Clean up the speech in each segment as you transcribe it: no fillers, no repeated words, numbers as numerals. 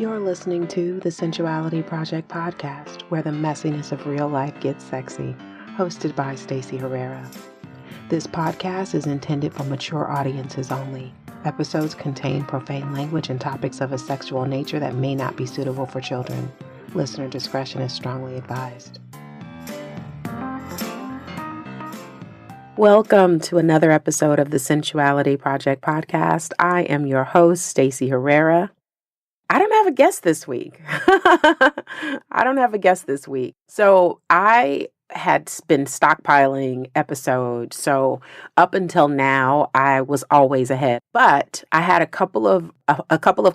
You're listening to the Sensuality Project podcast, where the messiness of real life gets sexy, hosted by Stacey Herrera. This podcast is intended for mature audiences only. Episodes contain profane language and topics of a sexual nature that may not be suitable for children. Listener discretion is strongly advised. Welcome to another episode of the Sensuality Project podcast. I am your host, Stacey Herrera. I don't have a guest this week. So I had been stockpiling episodes. So up until now, I was always ahead. But I had a couple of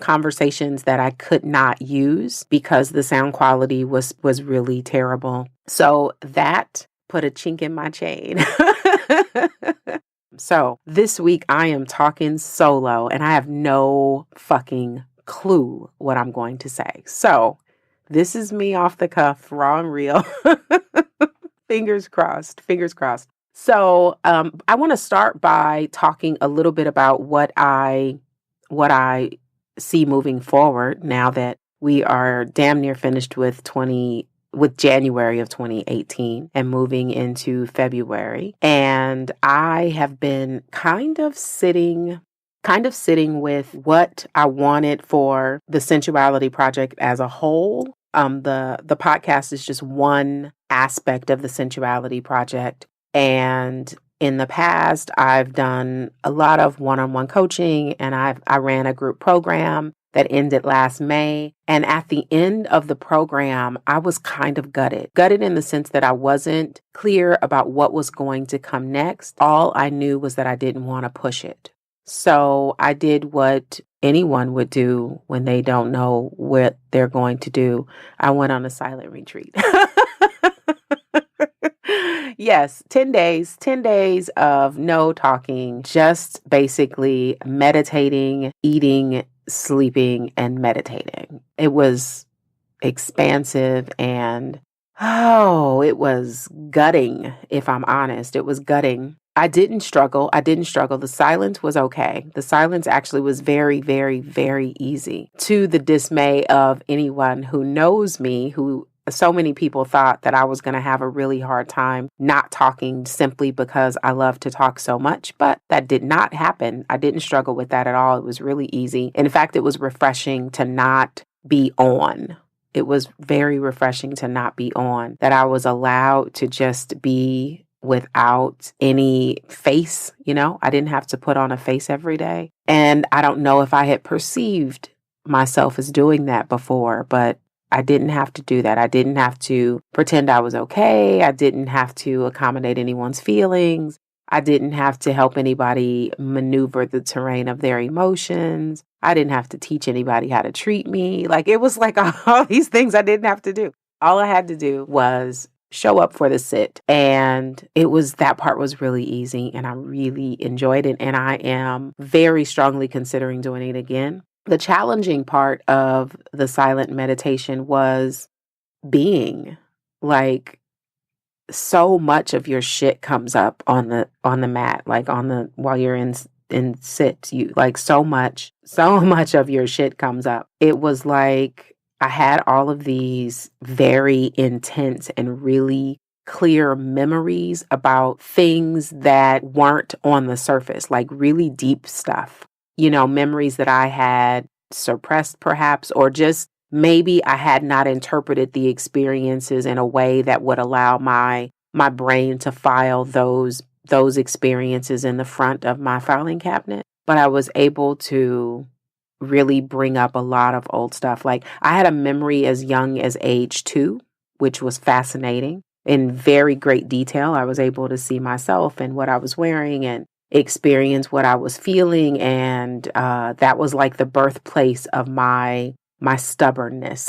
conversations that I could not use because the sound quality was really terrible. So that put a chink in my chain. So this week I am talking solo and I have no fucking clue what I'm going to say. So this is me off the cuff, raw and real. Fingers crossed. So I want to start by talking a little bit about what I see moving forward now that we are damn near finished with January of 2018 and moving into February. And I have been kind of sitting with what I wanted for the Sensuality Project as a whole. The podcast is just one aspect of the Sensuality Project. And in the past, I've done a lot of one-on-one coaching, and I ran a group program that ended last May. And at the end of the program, I was kind of gutted in the sense that I wasn't clear about what was going to come next. All I knew was that I didn't want to push it. So I did what anyone would do when they don't know what they're going to do. I went on a silent retreat. Yes, 10 days of no talking, just basically meditating, eating, sleeping, and meditating. It was expansive and, it was gutting, if I'm honest. It was gutting. I didn't struggle. The silence was okay. The silence actually was very, very, very easy, to the dismay of anyone who knows me, who so many people thought that I was going to have a really hard time not talking simply because I love to talk so much. But that did not happen. I didn't struggle with that at all. It was really easy. In fact, it was refreshing to not be on. It was very refreshing to not be on, that I was allowed to just be without any face. I didn't have to put on a face every day. And I don't know if I had perceived myself as doing that before, but I didn't have to do that. I didn't have to pretend I was okay. I didn't have to accommodate anyone's feelings. I didn't have to help anybody maneuver the terrain of their emotions. I didn't have to teach anybody how to treat me. It was like all these things I didn't have to do. All I had to do was show up for the sit. And that part was really easy and I really enjoyed it. And I am very strongly considering doing it again. The challenging part of the silent meditation was being. So much of your shit comes up on the mat, while you're in sit, so much of your shit comes up. It was like I had all of these very intense and really clear memories about things that weren't on the surface, really deep stuff. Memories that I had suppressed perhaps, or just maybe I had not interpreted the experiences in a way that would allow my brain to file those experiences in the front of my filing cabinet. But I was able to really bring up a lot of old stuff. I had a memory as young as age 2, which was fascinating. In very great detail, I was able to see myself and what I was wearing and experience what I was feeling. And that was like the birthplace of my stubbornness.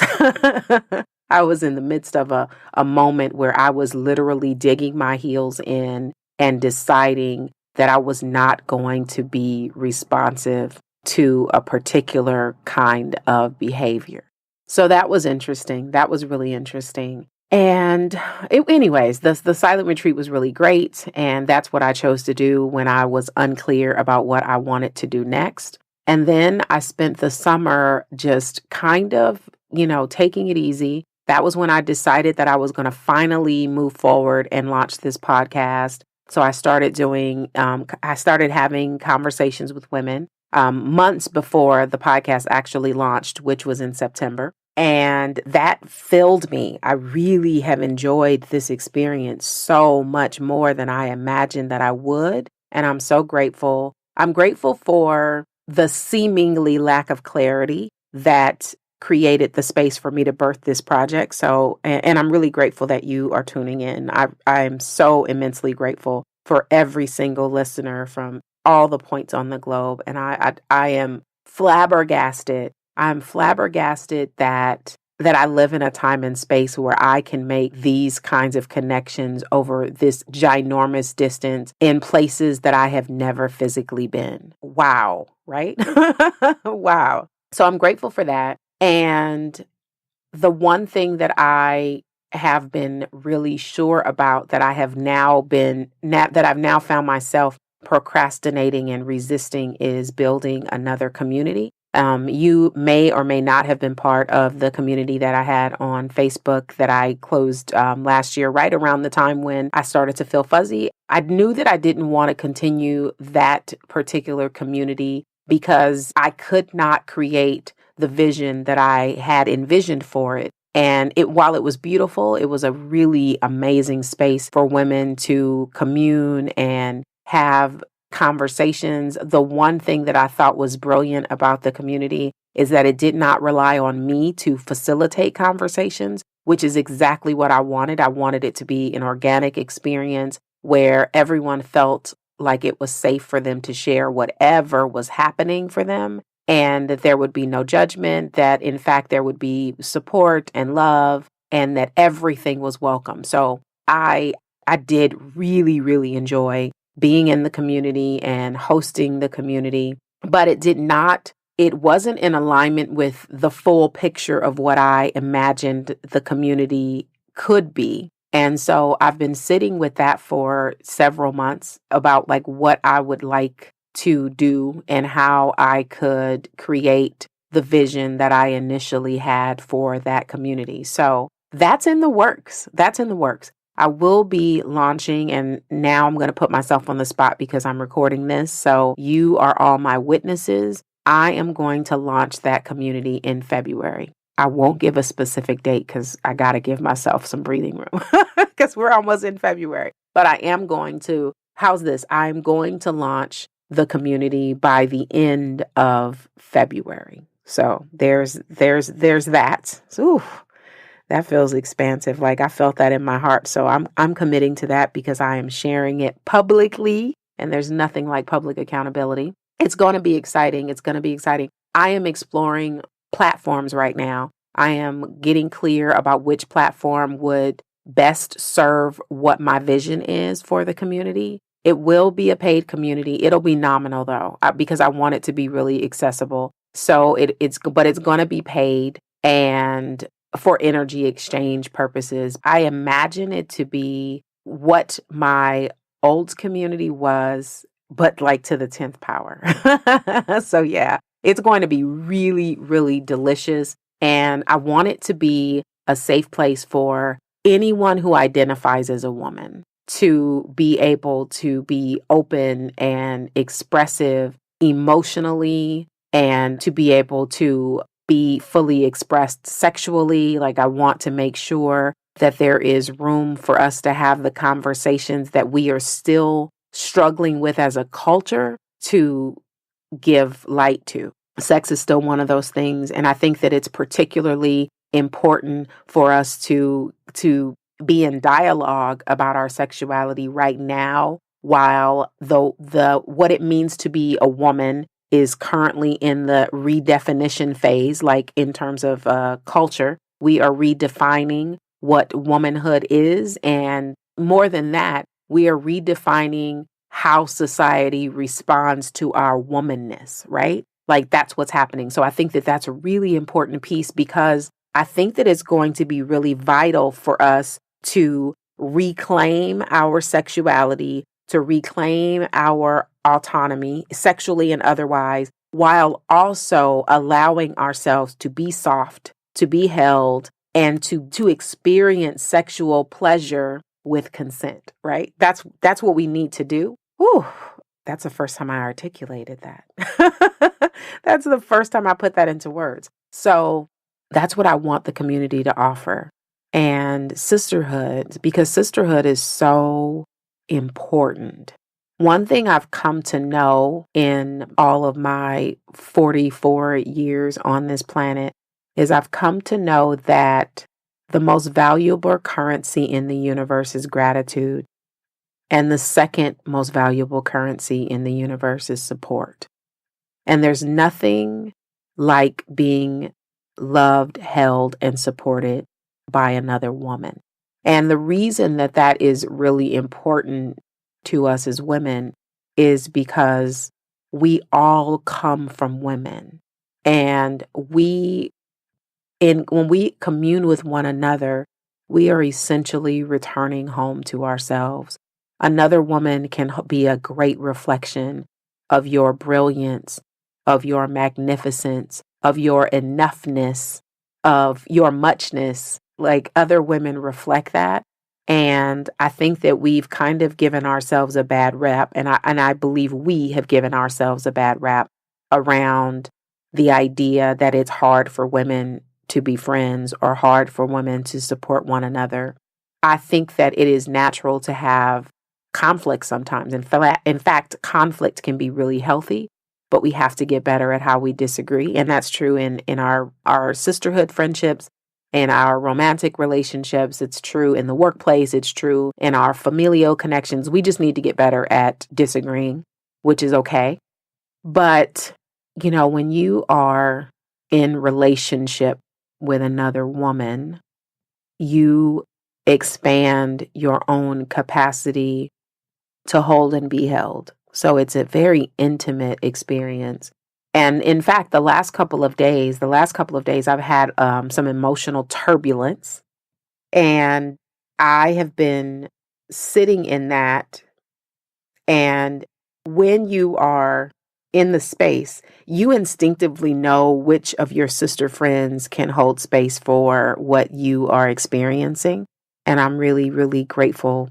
I was in the midst of a moment where I was literally digging my heels in and deciding that I was not going to be responsive to a particular kind of behavior. So that was interesting. That was really interesting. And anyways, the silent retreat was really great. And that's what I chose to do when I was unclear about what I wanted to do next. And then I spent the summer just kind of, taking it easy. That was when I decided that I was going to finally move forward and launch this podcast. So I started having conversations with women months before the podcast actually launched, which was in September. And that filled me. I really have enjoyed this experience so much more than I imagined that I would. And I'm so grateful. I'm grateful for the seemingly lack of clarity that created the space for me to birth this project. So, and I'm really grateful that you are tuning in. I'm so immensely grateful for every single listener from all the points on the globe. And I am flabbergasted. I'm flabbergasted that I live in a time and space where I can make these kinds of connections over this ginormous distance in places that I have never physically been. Wow, right? Wow. So I'm grateful for that. And the one thing that I have been really sure about that that I've now found myself procrastinating and resisting is building another community. You may or may not have been part of the community that I had on Facebook that I closed last year, right around the time when I started to feel fuzzy. I knew that I didn't want to continue that particular community because I could not create the vision that I had envisioned for it. And while it was beautiful, it was a really amazing space for women to commune and have conversations. The one thing that I thought was brilliant about the community is that it did not rely on me to facilitate conversations, which is exactly what I wanted. I wanted it to be an organic experience where everyone felt like it was safe for them to share whatever was happening for them, and that there would be no judgment, that in fact there would be support and love, and that everything was welcome. So I did really, really enjoy being in the community and hosting the community, but it wasn't in alignment with the full picture of what I imagined the community could be. And so I've been sitting with that for several months about like what I would like to do and how I could create the vision that I initially had for that community. So that's in the works. That's in the works. I will be launching, and now I'm going to put myself on the spot because I'm recording this. So you are all my witnesses. I am going to launch that community in February. I won't give a specific date because I got to give myself some breathing room because we're almost in February. But I am going to, how's this? I'm going to launch the community by the end of February. So there's that. Ooh, that feels expansive. Like I felt that in my heart. So I'm committing to that because I am sharing it publicly, and there's nothing like public accountability. It's going to be exciting. It's going to be exciting. I am exploring platforms right now. I am getting clear about which platform would best serve what my vision is for the community. It will be a paid community. It'll be nominal though, because I want it to be really accessible. So it's going to be paid and for energy exchange purposes. I imagine it to be what my old community was, but like to the 10th power. So yeah, it's going to be really, really delicious. And I want it to be a safe place for anyone who identifies as a woman to be able to be open and expressive emotionally, and to be able to be fully expressed sexually. Like I want to make sure that there is room for us to have the conversations that we are still struggling with as a culture to give light to. Sex is still one of those things, and I think that it's particularly important for us to be in dialogue about our sexuality right now, while the what it means to be a woman is currently in the redefinition phase. Like in terms of culture, we are redefining what womanhood is, and more than that, we are redefining how society responds to our womanness, right? Like that's what's happening. So I think that that's a really important piece, because I think that it's going to be really vital for us to reclaim our sexuality, to reclaim our autonomy, sexually and otherwise, while also allowing ourselves to be soft, to be held, and to experience sexual pleasure with consent, right? That's what we need to do. Whew, that's the first time I articulated that. That's the first time I put that into words. So that's what I want the community to offer. And sisterhood, because sisterhood is so important. One thing I've come to know in all of my 44 years on this planet is I've come to know that the most valuable currency in the universe is gratitude. And the second most valuable currency in the universe is support. And there's nothing like being loved, held, and supported by another woman. And the reason that that is really important to us as women is because we all come from women. And when we commune with one another, we are essentially returning home to ourselves. Another woman can be a great reflection of your brilliance, of your magnificence, of your enoughness, of your muchness. Like other women reflect that. And I think that we've kind of given ourselves a bad rap. And I believe we have given ourselves a bad rap around the idea that it's hard for women to be friends or hard for women to support one another. I think that it is natural to have conflict sometimes. In fact, conflict can be really healthy, but we have to get better at how we disagree. And that's true in our sisterhood friendships, in our romantic relationships. It's true in the workplace. It's true in our familial connections. We just need to get better at disagreeing, which is okay. But, when you are in relationship with another woman, you expand your own capacity to hold and be held. So it's a very intimate experience. And in fact, the last couple of days, I've had some emotional turbulence, and I have been sitting in that. And when you are in the space, you instinctively know which of your sister friends can hold space for what you are experiencing. And I'm really, really grateful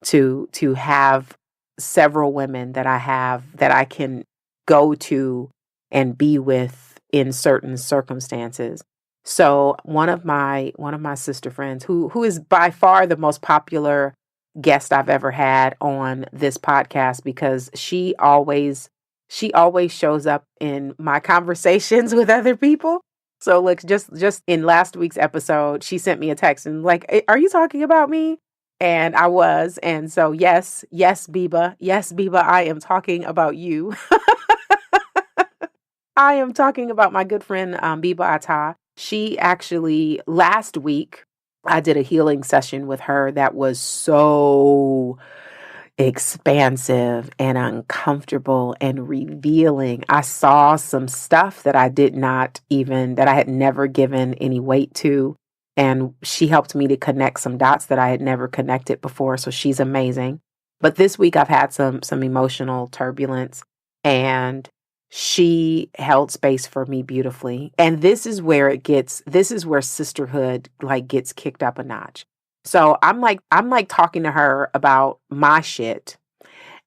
to have several women that I can go to and be with in certain circumstances. So one of my sister friends who is by far the most popular guest I've ever had on this podcast, because she always shows up in my conversations with other people. So look, just in last week's episode, she sent me a text and like, "Are you talking about me?" And I was. And so yes, Biba, I am talking about you. I am talking about my good friend Biba Ata. She actually, last week, I did a healing session with her that was so expansive and uncomfortable and revealing. I saw some stuff that that I had never given any weight to. And she helped me to connect some dots that I had never connected before. So she's amazing. But this week I've had some emotional turbulence, and she held space for me beautifully. And this is where sisterhood like gets kicked up a notch. So I'm like talking to her about my shit.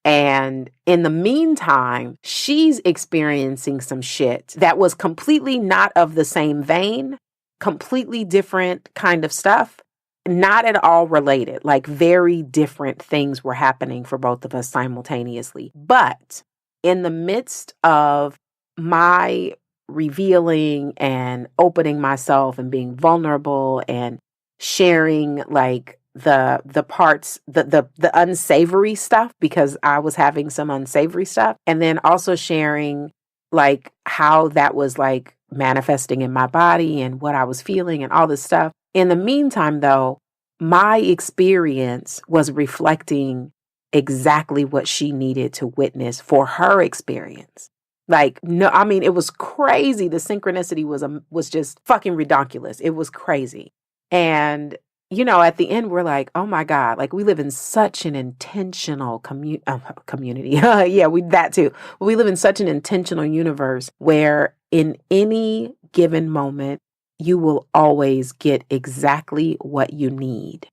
And in the meantime, she's experiencing some shit that was completely not of the same vein, completely different kind of stuff, not at all related. Like very different things were happening for both of us simultaneously. But in the midst of my revealing and opening myself and being vulnerable and sharing like the parts, the unsavory stuff, because I was having some unsavory stuff, and then also sharing like how that was like manifesting in my body and what I was feeling and all this stuff. In the meantime, though, my experience was reflecting exactly what she needed to witness for her experience. Like, no, I mean, it was crazy. The synchronicity was just fucking redonkulous. It was crazy. And at the end, we're like, oh my God, like we live in such an intentional community. Yeah, that too. We live in such an intentional universe where in any given moment, you will always get exactly what you need,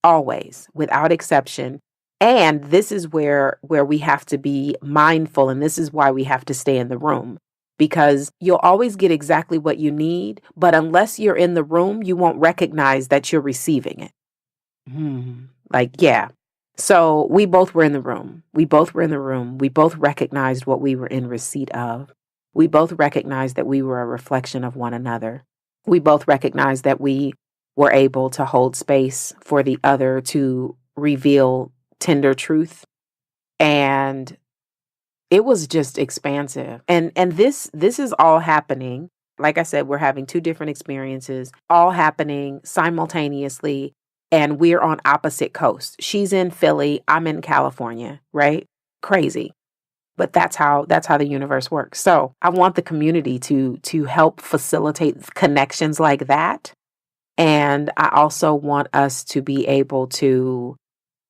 always, without exception. And this is where we have to be mindful, and this is why we have to stay in the room, because you'll always get exactly what you need, but unless you're in the room, you won't recognize that you're receiving it. Like, yeah. So we both were in the room. We both were in the room. We both recognized what we were in receipt of. We both recognized that we were a reflection of one another. We both recognized that we were able to hold space for the other to reveal tender truth. And it was just expansive. And this is all happening. Like I said, we're having two different experiences, all happening simultaneously, and we're on opposite coasts. She's in Philly, I'm in California, right? Crazy. But that's how the universe works. So I want the community to help facilitate connections like that. And I also want us to be able to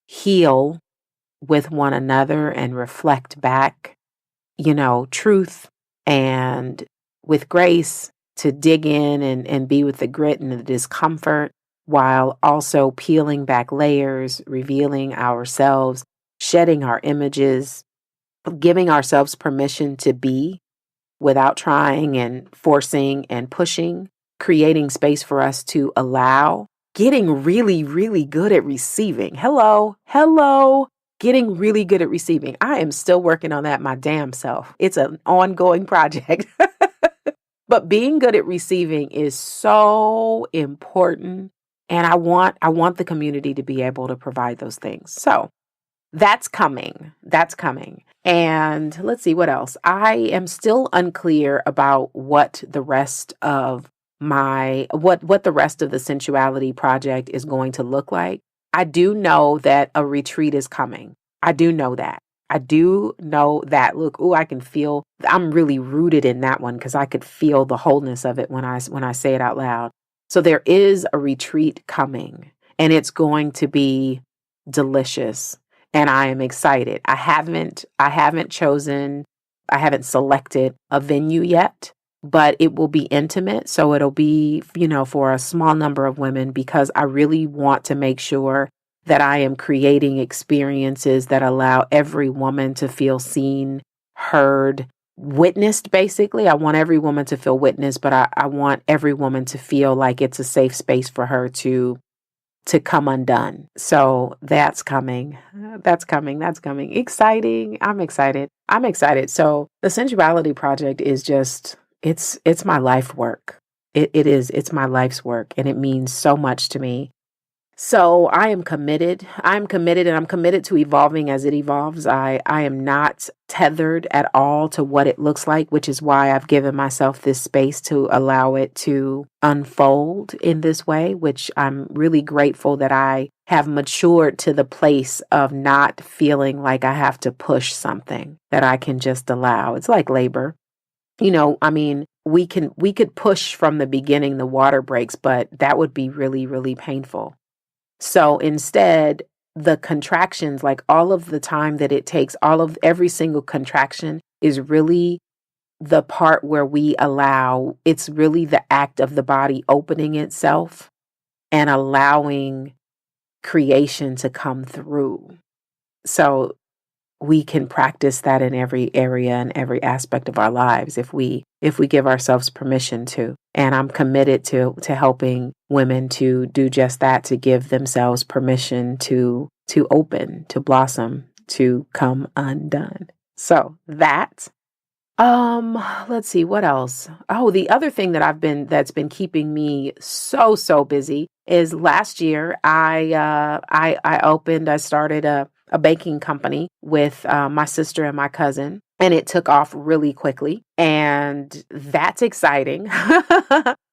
heal with one another and reflect back, truth, and with grace, to dig in and be with the grit and the discomfort, while also peeling back layers, revealing ourselves, shedding our images, giving ourselves permission to be without trying and forcing and pushing, creating space for us to allow, getting really, really good at receiving. Hello. Getting really good at receiving. I am still working on that my damn self. It's an ongoing project. But being good at receiving is so important. And I want the community to be able to provide those things. So that's coming. That's coming. And let's see what else. I am still unclear about what the rest of what the rest of the Sensuality Project is going to look like. I do know that a retreat is coming. I do know that. I do know that. Look, I can feel, I'm really rooted in that one because I could feel the wholeness of it when I say it out loud. So there is a retreat coming, and it's going to be delicious. And I am excited. I haven't selected a venue yet, but it will be intimate. So it'll be, for a small number of women, because I really want to make sure that I am creating experiences that allow every woman to feel seen, heard, witnessed, basically. I want every woman to feel witnessed, but I want every woman to feel like it's a safe space for her to come undone. So that's coming. That's coming. Exciting. I'm excited. So the Sensuality Project is just, it's my life work. It is. It's my life's work, and it means so much to me. So I am committed. I'm committed, and I'm committed to evolving as it evolves. I am not tethered at all to what it looks like, which is why I've given myself this space to allow it to unfold in this way, which I'm really grateful that I have matured to the place of not feeling like I have to push something, that I can just allow. It's like labor. We could push from the beginning, the water breaks, but that would be really, really painful. So instead, the contractions, like all of the time that it takes, every single contraction is really the part where we allow, it's really the act of the body opening itself and allowing creation to come through. So we can practice that in every area and every aspect of our lives if we give ourselves permission to. And I'm committed to helping women to do just that, to give themselves permission to open, to blossom, to come undone. So that. Let's see, what else? Oh, the other thing that's been keeping me so busy is last year I started a baking company with my sister and my cousin, and it took off really quickly, and that's exciting.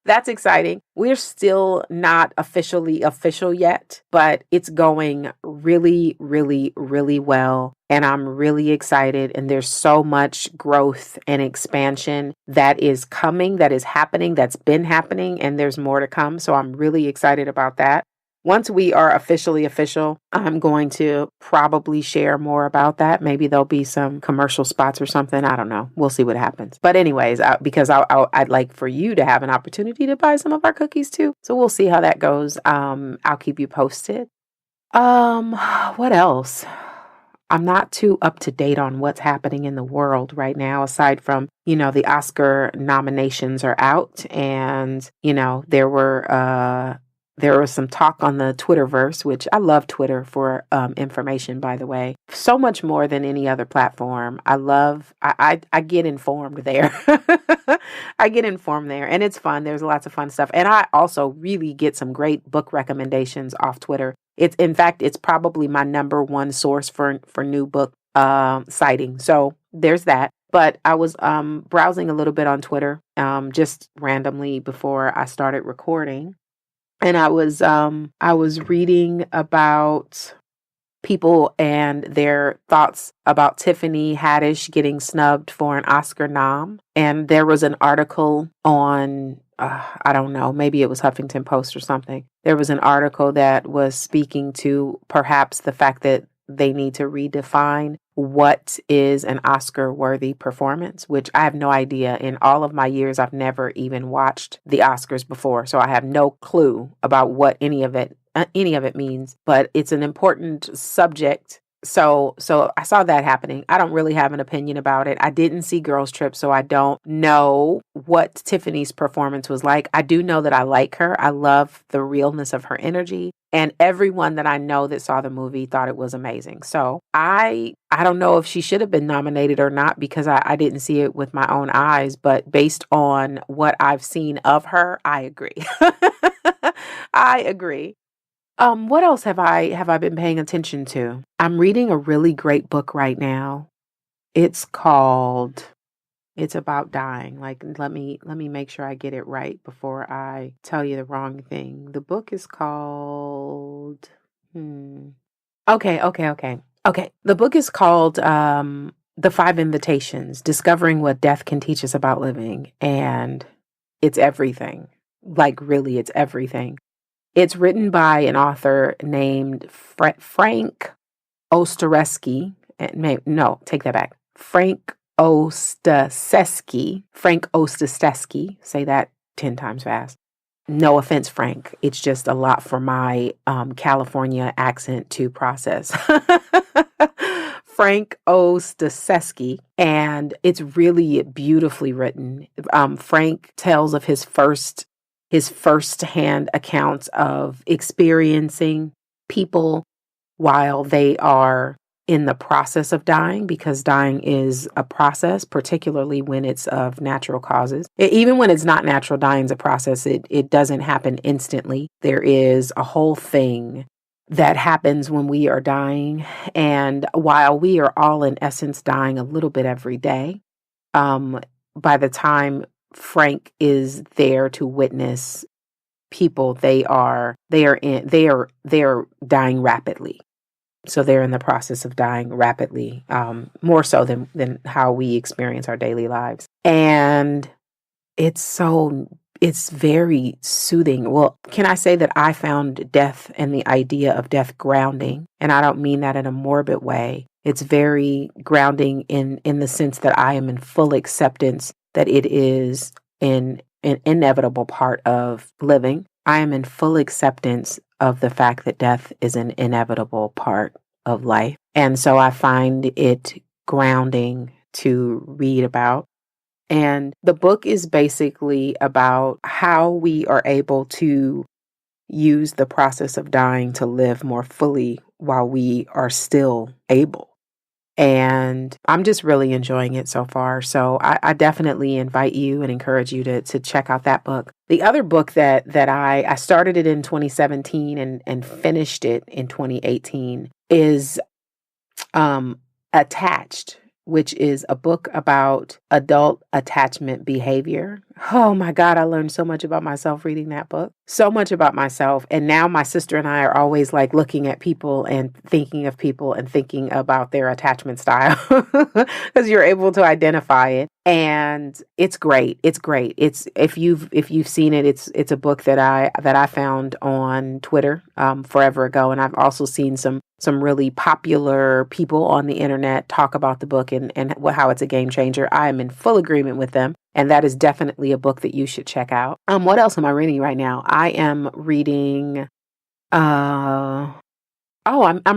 That's exciting. We're still not officially official yet, but it's going really, really, really well. And I'm really excited. And there's so much growth and expansion that is coming, that is happening, that's been happening, and there's more to come. So I'm really excited about that. once we are officially official, I'm going to probably share more about that. Maybe there'll be some commercial spots or something. I don't know. We'll see what happens. But anyways, because I'd like for you to have an opportunity to buy some of our cookies too. So we'll see how that goes. I'll keep you posted. What else? I'm not too up to date on what's happening in the world right now, aside from, the Oscar nominations are out, and, there was some talk on the Twitterverse, which I love Twitter for information, by the way, so much more than any other platform. I get informed there. I get informed there, and it's fun. There's lots of fun stuff. And I also really get some great book recommendations off Twitter. In fact, it's probably my number one source for new book citing. So there's that. But I was browsing a little bit on Twitter just randomly before I started recording. And I was reading about people and their thoughts about Tiffany Haddish getting snubbed for an Oscar nom. And there was an article on, I don't know, maybe it was Huffington Post or something. There was an article that was speaking to perhaps the fact that they need to redefine what is an Oscar-worthy performance, which I have no idea. In all of my years, I've never even watched the Oscars before, so I have no clue about what any of it means. But it's an important subject. So I saw that happening. I don't really have an opinion about it. I didn't see Girls Trip, so I don't know what Tiffany's performance was like. I do know that I like her. I love the realness of her energy. And everyone that I know that saw the movie thought it was amazing. So I don't know if she should have been nominated or not, because I didn't see it with my own eyes. But based on what I've seen of her, I agree. I agree. What else have I been paying attention to? I'm reading a really great book right now. It's about dying. Like, let me make sure I get it right before I tell you the wrong thing. The book is called Okay. The book is called The Five Invitations: Discovering What Death Can Teach Us About Living. And it's everything. Like, really, it's everything. It's written by an author named Frank Ostareski. No, take that back. Frank Ostaseski. Say that 10 times fast. No offense, Frank. It's just a lot for my California accent to process. Frank Ostaseski, and it's really beautifully written. Frank tells of his first-hand accounts of experiencing people while they are in the process of dying, because dying is a process, particularly when it's of natural causes. Even when it's not natural, dying is a process. It doesn't happen instantly. There is a whole thing that happens when we are dying. And while we are all in essence dying a little bit every day, by the time Frank is there to witness people, they are dying rapidly. So they're in the process of dying rapidly, more so than how we experience our daily lives. And it's very soothing. Well, can I say that I found death and the idea of death grounding? And I don't mean that in a morbid way. It's very grounding in the sense that I am in full acceptance that it is an inevitable part of living. I am in full acceptance of the fact that death is an inevitable part of life. And so I find it grounding to read about. And the book is basically about how we are able to use the process of dying to live more fully while we are still able. And I'm just really enjoying it so far. So I definitely invite you and encourage you to check out that book. The other book that I started it in 2017 and finished it in 2018 is Attached which is a book about adult attachment behavior. Oh my God, I learned so much about myself reading that book. So much about myself. And now my sister and I are always like looking at people and thinking of people and thinking about their attachment style because you're able to identify it. And it's great. It's great. It's if you've seen it, it's a book that I found on Twitter forever ago, and I've also seen some really popular people on the internet talk about the book and how it's a game changer. I am in full agreement with them. And that is definitely a book that you should check out. What else am I reading right now? I am reading, I'm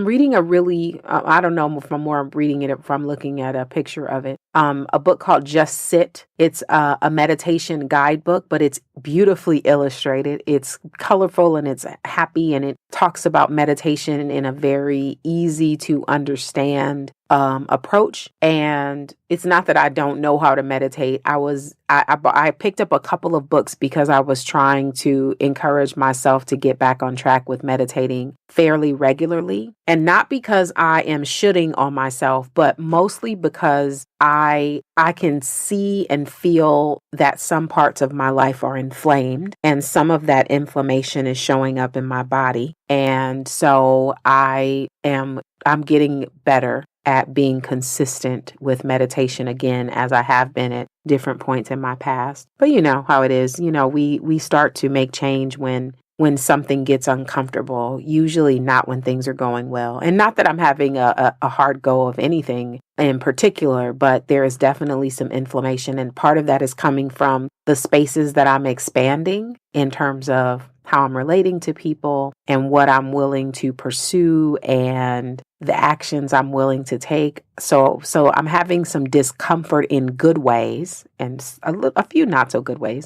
reading a really, I don't know from where I'm reading it, if I'm looking at a picture of it. A book called Just Sit. It's a meditation guidebook, but it's beautifully illustrated. It's colorful and it's happy, and it talks about meditation in a very easy to understand approach. And it's not that I don't know how to meditate. I picked up a couple of books because I was trying to encourage myself to get back on track with meditating fairly regularly. And not because I am shooting on myself, but mostly because I can see and feel that some parts of my life are inflamed, and some of that inflammation is showing up in my body. And so I'm getting better at being consistent with meditation again, as I have been at different points in my past. But you know how it is. You know, we start to make change when something gets uncomfortable, usually not when things are going well. And not that I'm having a hard go of anything in particular, but there is definitely some inflammation. And part of that is coming from the spaces that I'm expanding in terms of how I'm relating to people and what I'm willing to pursue and the actions I'm willing to take. So I'm having some discomfort in good ways and a few not so good ways.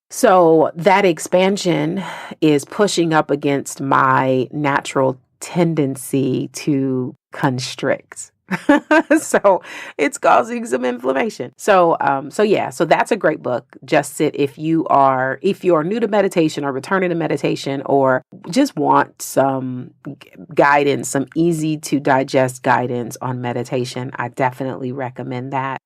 So that expansion is pushing up against my natural tendency to constrict. So it's causing some inflammation. So that's a great book. Just Sit. If you are new to meditation or returning to meditation, or just want some guidance, some easy to digest guidance on meditation, I definitely recommend that.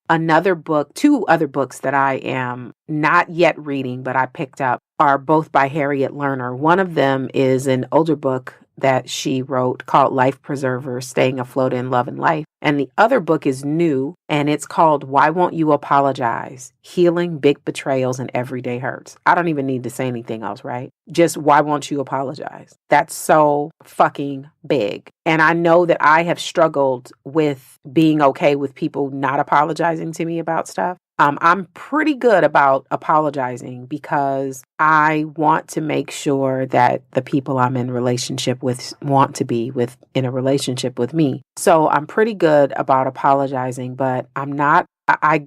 Two other books that I am not yet reading, but I picked up, are both by Harriet Lerner. One of them is an older book that she wrote called Life Preserver, Staying Afloat in Love and Life. And the other book is new, and it's called Why Won't You Apologize? Healing Big Betrayals and Everyday Hurts. I don't even need to say anything else, right? Just why won't you apologize? That's so fucking big. And I know that I have struggled with being okay with people not apologizing to me about stuff. I'm pretty good about apologizing because I want to make sure that the people I'm in relationship with want to be in a relationship with me. So I'm pretty good about apologizing, but I'm not. I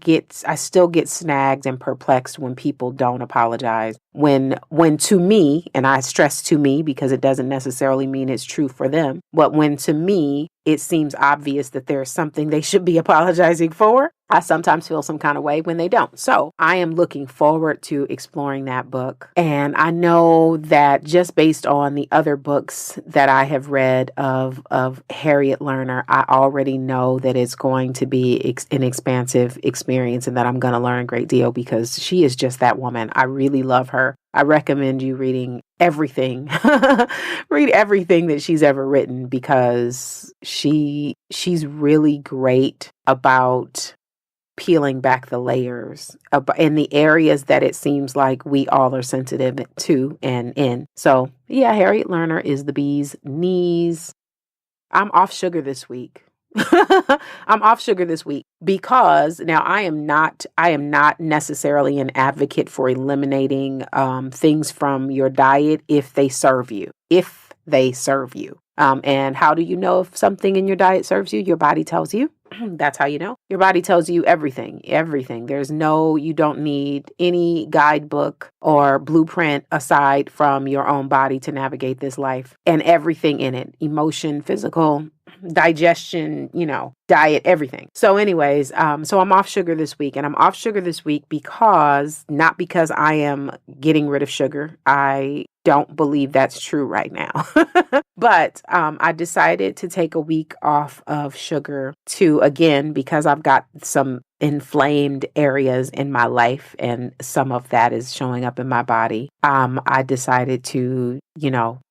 still get snagged and perplexed when people don't apologize. When to me, and I stress to me because it doesn't necessarily mean it's true for them, but when to me, it seems obvious that there's something they should be apologizing for, I sometimes feel some kind of way when they don't. So I am looking forward to exploring that book. And I know that just based on the other books that I have read of Harriet Lerner, I already know that it's going to be an expansive experience and that I'm going to learn a great deal because she is just that woman. I really love her. I recommend you reading everything. Read everything that she's ever written because she's really great about peeling back the layers in the areas that it seems like we all are sensitive to and in. So yeah, Harriet Lerner is the bee's knees. I'm off sugar this week. I'm off sugar this week because now I am not necessarily an advocate for eliminating things from your diet if they serve you. And how do you know if something in your diet serves you? Your body tells you. That's how you know. Your body tells you everything. You don't need any guidebook or blueprint aside from your own body to navigate this life and everything in it, emotion, physical, digestion, diet, everything. So anyways, so I'm off sugar this week, and I'm off sugar this week not because I am getting rid of sugar. I don't believe that's true right now. But I decided to take a week off of sugar again, because I've got some inflamed areas in my life, and some of that is showing up in my body. I decided to,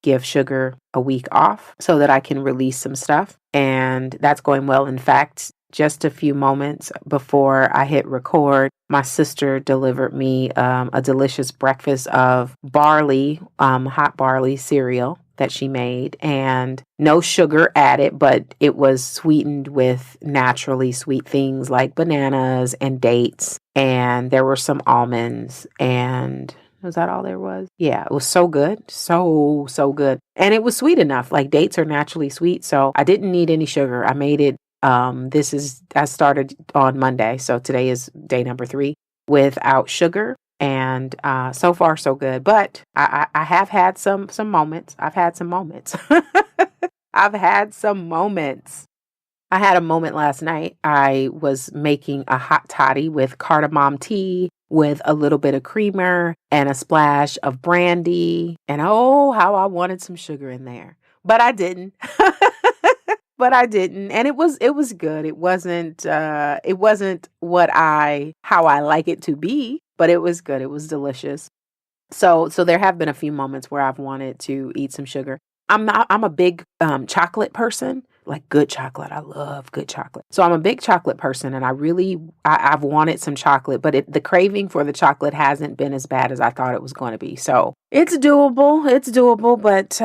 give sugar a week off so that I can release some stuff. And that's going well. In fact, just a few moments before I hit record, my sister delivered me a delicious breakfast of barley, hot barley cereal that she made, and no sugar added, but it was sweetened with naturally sweet things like bananas and dates. And there were some almonds, and was that all there was? Yeah, it was so good. So good. And it was sweet enough. Like, dates are naturally sweet. So I didn't need any sugar. I made it. I started on Monday. So today is day number 3 without sugar. And so far, so good. But I have had some moments. I've had some moments. I've had some moments. I had a moment last night. I was making a hot toddy with cardamom tea, with a little bit of creamer and a splash of brandy. And oh, how I wanted some sugar in there. But I didn't. But I didn't. And it was good. It wasn't how I like it to be, but it was good. It was delicious. So there have been a few moments where I've wanted to eat some sugar. I'm a big chocolate person, like good chocolate. I love good chocolate. So I'm a big chocolate person, and I've wanted some chocolate, but the craving for the chocolate hasn't been as bad as I thought it was going to be. So it's doable, but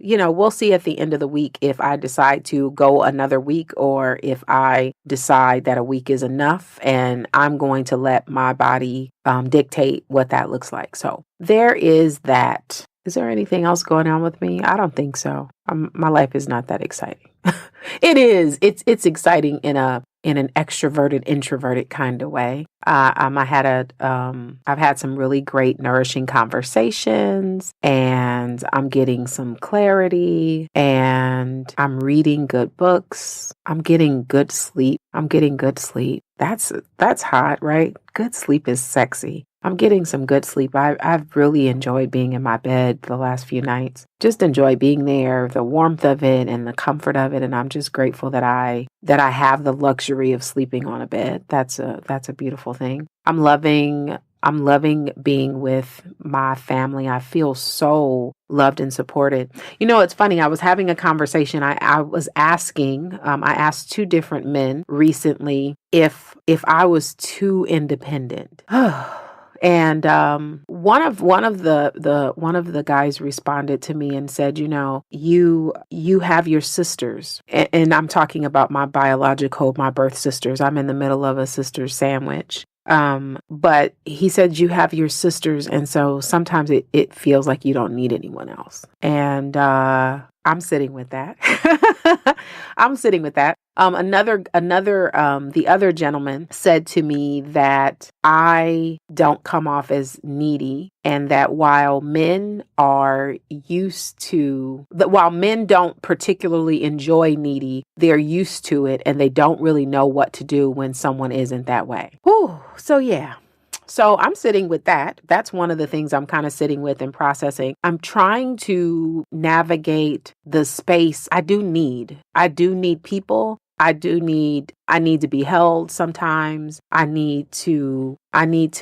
we'll see at the end of the week if I decide to go another week, or if I decide that a week is enough, and I'm going to let my body dictate what that looks like. So there is that. Is there anything else going on with me? I don't think so. My life is not that exciting. It is. It's exciting in an extroverted, introverted kind of way. I've had some really great, nourishing conversations, and I'm getting some clarity, and I'm reading good books. I'm getting good sleep. That's hot, right? Good sleep is sexy. I'm getting some good sleep. I've really enjoyed being in my bed the last few nights. Just enjoy being there, the warmth of it and the comfort of it. And I'm just grateful that I have the luxury of sleeping on a bed. That's a beautiful thing. I'm loving being with my family. I feel so loved and supported. It's funny. I was having a conversation. I was asking, I asked 2 different men recently if I was too independent. And one of the guys responded to me and said, you have your sisters, and I'm talking about my birth sisters. I'm in the middle of a sister's sandwich. But he said, you have your sisters, and so sometimes it feels like you don't need anyone else. And I'm sitting with that. I'm sitting with that. The other gentleman said to me that I don't come off as needy, and that while men don't particularly enjoy needy, they're used to it, and they don't really know what to do when someone isn't that way. Whew. So yeah. So I'm sitting with that. That's one of the things I'm kind of sitting with and processing. I'm trying to navigate the space. I do need people. I need to be held sometimes. I need to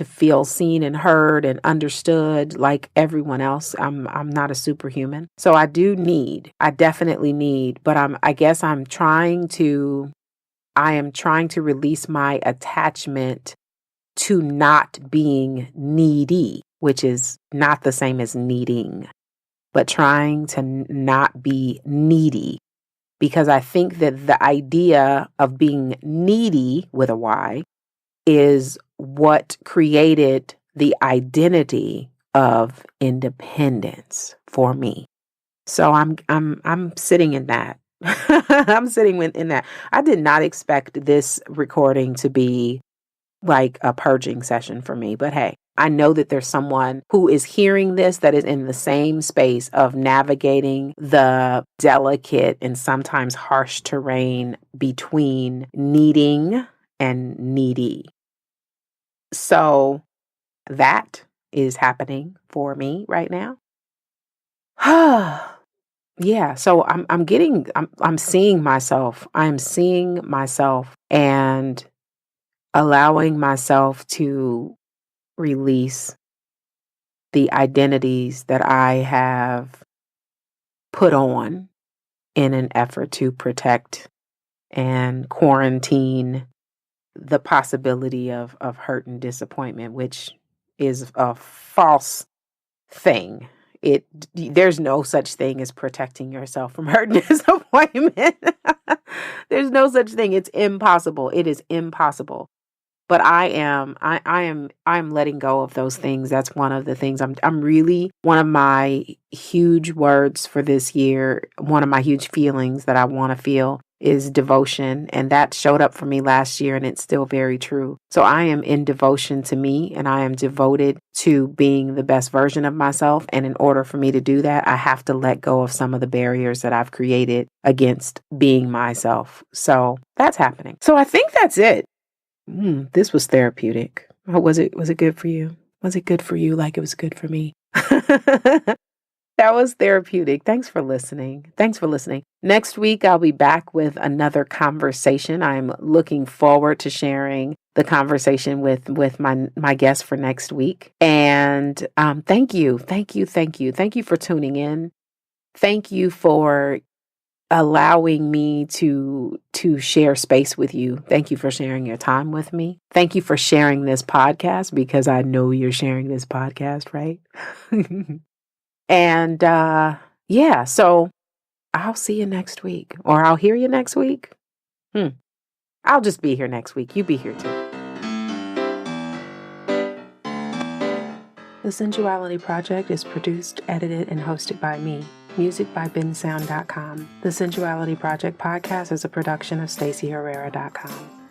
feel seen and heard and understood like everyone else. I'm not a superhuman. So I definitely need, but I am trying to release my attachment to not being needy, which is not the same as needing, but trying to not be needy. Because I think that the idea of being needy with a Y is what created the identity of independence for me. So I'm sitting in that. I'm sitting in that. I did not expect this recording to be like a purging session for me, but hey, I know that there's someone who is hearing this that is in the same space of navigating the delicate and sometimes harsh terrain between needing and needy. So that is happening for me right now. Yeah, so I'm seeing myself. I'm seeing myself and allowing myself to release the identities that I have put on in an effort to protect and quarantine the possibility of hurt and disappointment, which is a false thing. There's no such thing as protecting yourself from hurt and disappointment. There's no such thing. It's impossible. It is impossible. But I'm letting go of those things. That's one of the things I'm really, one of my huge words for this year, one of my huge feelings that I want to feel is devotion. And that showed up for me last year, and it's still very true. So I am in devotion to me, and I am devoted to being the best version of myself. And in order for me to do that, I have to let go of some of the barriers that I've created against being myself. So that's happening. So I think that's it. This was therapeutic. Was it good for you? Was it good for you like it was good for me? That was therapeutic. Thanks for listening. Next week, I'll be back with another conversation. I'm looking forward to sharing the conversation with my guest for next week. And thank you for tuning in. Thank you for allowing me to share space with you. Thank you for sharing your time with me. Thank you for sharing this podcast, because I know you're sharing this podcast, right? And yeah, so I'll see you next week, or I'll hear you next week. I'll just be here next week. You be here too. The Sensuality Project is produced, edited, and hosted by me. Music by bensound.com. The Sensuality Project podcast is a production of StaceyHerrera.com.